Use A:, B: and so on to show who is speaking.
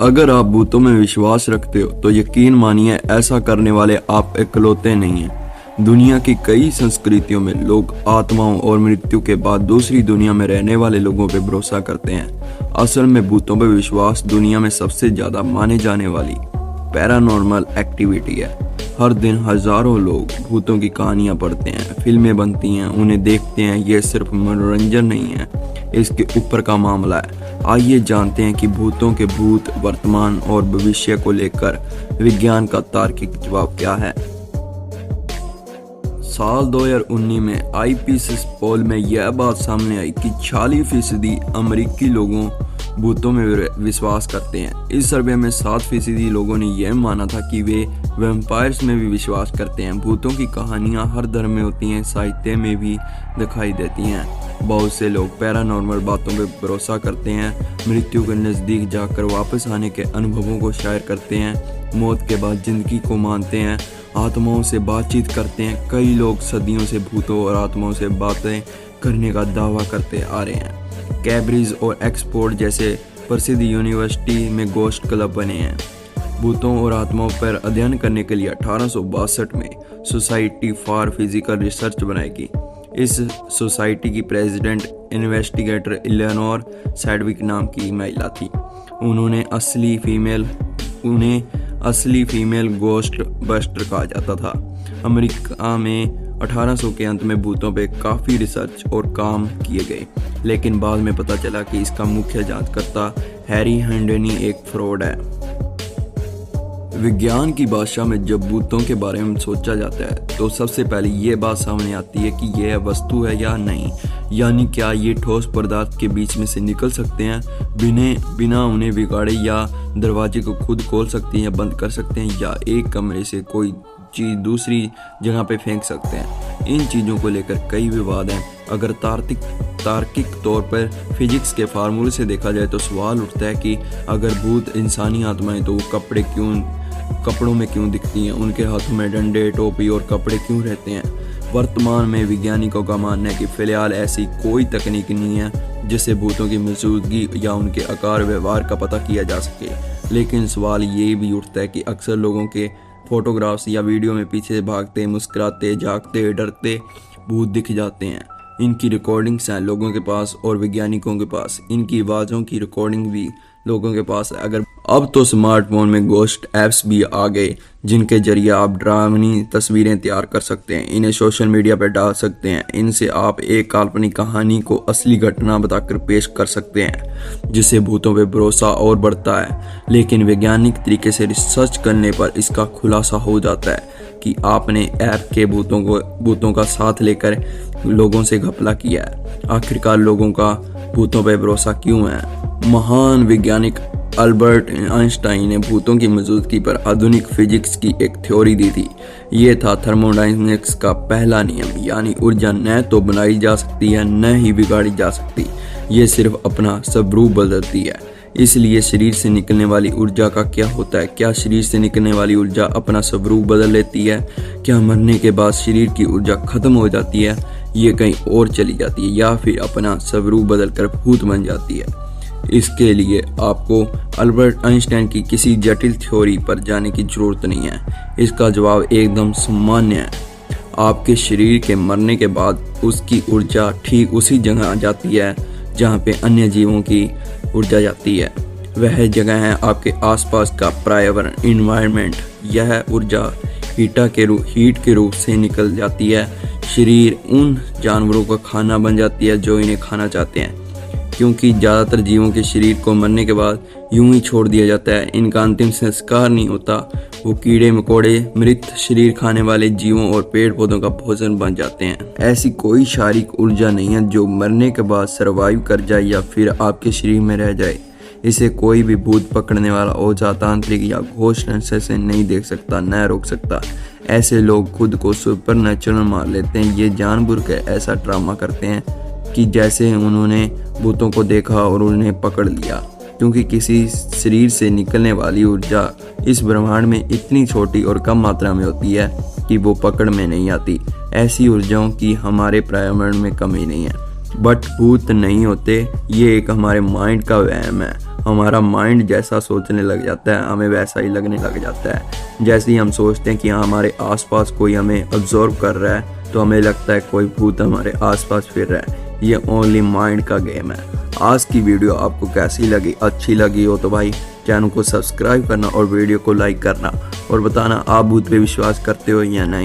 A: अगर आप भूतों में विश्वास रखते हो तो यकीन मानिए ऐसा करने वाले आप इकलौते नहीं हैं। दुनिया की कई संस्कृतियों में लोग आत्माओं और मृत्यु के बाद दूसरी दुनिया में रहने वाले लोगों पर भरोसा करते हैं। असल में भूतों पर विश्वास दुनिया में सबसे ज्यादा माने जाने वाली पैरानॉर्मल एक्टिविटी है। हर दिन हजारों लोग भूतों की कहानियां पढ़ते हैं, फिल्में बनती हैं, उन्हें देखते हैं। ये सिर्फ मनोरंजन नहीं है, इसके ऊपर का मामला है। आइए जानते हैं कि भूतों के भूत, वर्तमान और भविष्य को लेकर विज्ञान का तार्किक जवाब क्या है। साल 2019 में आईपीसीएस पोल में यह बात सामने आई कि 40% अमेरिकी लोगों भूतों में विश्वास करते हैं। इस सर्वे में 7% लोगों ने यह माना था कि वे वैम्पायर्स में भी विश्वास करते हैं। भूतों की कहानियां हर धर्म में होती हैं, साहित्य में भी दिखाई देती हैं। बहुत से लोग पैरानॉर्मल बातों पर भरोसा करते हैं, मृत्यु के नज़दीक जाकर वापस आने के अनुभवों को शायर करते हैं, मौत के बाद जिंदगी को मानते हैं, आत्माओं से बातचीत करते हैं। कई लोग सदियों से भूतों और आत्माओं से बातें करने का दावा करते आ रहे हैं। कैम्ब्रिज और ऑक्सफोर्ड जैसे प्रसिद्ध यूनिवर्सिटी में गोस्ट क्लब बने हैं। भूतों और आत्माओं पर अध्ययन करने के लिए 1862 में सोसाइटी फॉर फिजिकल रिसर्च बनाई गई। इस सोसाइटी की प्रेसिडेंट इन्वेस्टिगेटर इलेनोर सैडविक नाम की महिला थी। उन्हें असली फीमेल गोस्ट बस्टर कहा जाता था। अमेरिका में 1800 के अंत में भूतों पे काफ़ी रिसर्च और काम किए गए, लेकिन बाद में पता चला कि इसका मुख्य जांचकर्ता हैरी हंडनी एक फ्रॉड है। विज्ञान की भाषा में जब भूतों के बारे में सोचा जाता है तो सबसे पहले ये बात सामने आती है कि यह वस्तु है या नहीं, यानी क्या ये ठोस पदार्थ के बीच में से निकल सकते हैं बिना उन्हें बिगाड़े, या दरवाजे को खुद खोल सकते हैं या बंद कर सकते हैं, या एक कमरे से कोई चीज़ दूसरी जगह पे फेंक सकते हैं। इन चीज़ों को लेकर कई विवाद हैं। अगर तार्किक तौर पर फिजिक्स के फार्मूले से देखा जाए तो सवाल उठता है कि अगर भूत इंसानी आत्माएं तो वो कपड़ों में क्यों दिखती हैं, उनके हाथों में डंडे, टोपी और कपड़े क्यों रहते हैं। वर्तमान में वैज्ञानिकों का मानना है कि फिलहाल ऐसी कोई तकनीक नहीं है जिससे भूतों की मौजूदगी या उनके आकार व्यवहार का पता किया जा सके। लेकिन सवाल ये भी उठता है कि अक्सर लोगों के फोटोग्राफ्स या वीडियो में पीछे भागते, मुस्कुराते, जागते, डरते भूत दिख जाते हैं। इनकी रिकॉर्डिंग्स हैं लोगों के पास और वैज्ञानिकों के पास। इनकी आवाज़ों की रिकॉर्डिंग भी लोगों के पास है। अब तो स्मार्टफोन में गोस्ट ऐप्स भी आ गए जिनके जरिए आप डरावनी तस्वीरें तैयार कर सकते हैं, इन्हें सोशल मीडिया पर डाल सकते हैं। इनसे आप एक काल्पनिक कहानी को असली घटना बताकर पेश कर सकते हैं, जिससे भूतों पर भरोसा और बढ़ता है। लेकिन वैज्ञानिक तरीके से रिसर्च करने पर इसका खुलासा हो जाता है कि आपने ऐप के भूतों का साथ लेकर लोगों से घपला किया है। आखिरकार लोगों का भूतों पर भरोसा क्यों है? महान वैज्ञानिक अल्बर्ट आइंस्टाइन ने भूतों की मौजूदगी पर आधुनिक फिजिक्स की एक थ्योरी दी थी। ये था थर्मोडायनेमिक्स का पहला नियम, यानी ऊर्जा न तो बनाई जा सकती है न ही बिगाड़ी जा सकती, ये सिर्फ अपना स्वरूप बदलती है। इसलिए शरीर से निकलने वाली ऊर्जा का क्या होता है? क्या शरीर से निकलने वाली ऊर्जा अपना स्वरूप बदल लेती है? क्या मरने के बाद शरीर की ऊर्जा खत्म हो जाती है, ये कहीं और चली जाती है, या फिर अपना स्वरूप बदलकर भूत बन जाती है? इसके लिए आपको अल्बर्ट आइंस्टाइन की किसी जटिल थ्योरी पर जाने की जरूरत नहीं है। इसका जवाब एकदम सामान्य है। आपके शरीर के मरने के बाद उसकी ऊर्जा ठीक उसी जगह आ जाती है जहाँ पे अन्य जीवों की ऊर्जा जाती है। वह जगह है आपके आसपास का पर्यावरण, इन्वायरमेंट। यह ऊर्जा हीट के रूप से निकल जाती है। शरीर उन जानवरों का खाना बन जाती है जो इन्हें खाना चाहते हैं। क्योंकि ज़्यादातर जीवों के शरीर को मरने के बाद यूं ही छोड़ दिया जाता है, इनका अंतिम संस्कार नहीं होता, वो कीड़े मकोड़े, मृत शरीर खाने वाले जीवों और पेड़ पौधों का भोजन बन जाते हैं। ऐसी कोई शारीरिक ऊर्जा नहीं है जो मरने के बाद सरवाइव कर जाए या फिर आपके शरीर में रह जाए। इसे कोई भी भूत पकड़ने वाला ओझा, तांत्रिक या घोष से नहीं देख सकता, न रोक सकता। ऐसे लोग खुद को सुपर नेचुरल मान लेते हैं। ये जानबूझकर ऐसा ड्रामा करते हैं कि जैसे उन्होंने भूतों को देखा और उन्हें पकड़ लिया, क्योंकि किसी शरीर से निकलने वाली ऊर्जा इस ब्रह्मांड में इतनी छोटी और कम मात्रा में होती है कि वो पकड़ में नहीं आती। ऐसी ऊर्जाओं की हमारे पर्यावरण में कमी नहीं है। बट भूत नहीं होते, ये एक हमारे माइंड का वहम है। हमारा माइंड जैसा सोचने लग जाता है हमें वैसा ही लगने लग जाता है। जैसे ही हम सोचते हैं कि हाँ हमारे आसपास कोई हमें ऑब्जर्व कर रहा है तो हमें लगता है कोई भूत हमारे आसपास फिर रहा है। ये ओनली माइंड का गेम है। आज की वीडियो आपको कैसी लगी? अच्छी लगी हो तो भाई चैनल को सब्सक्राइब करना और वीडियो को लाइक करना और बताना आप भूत पे विश्वास करते हो या नहीं।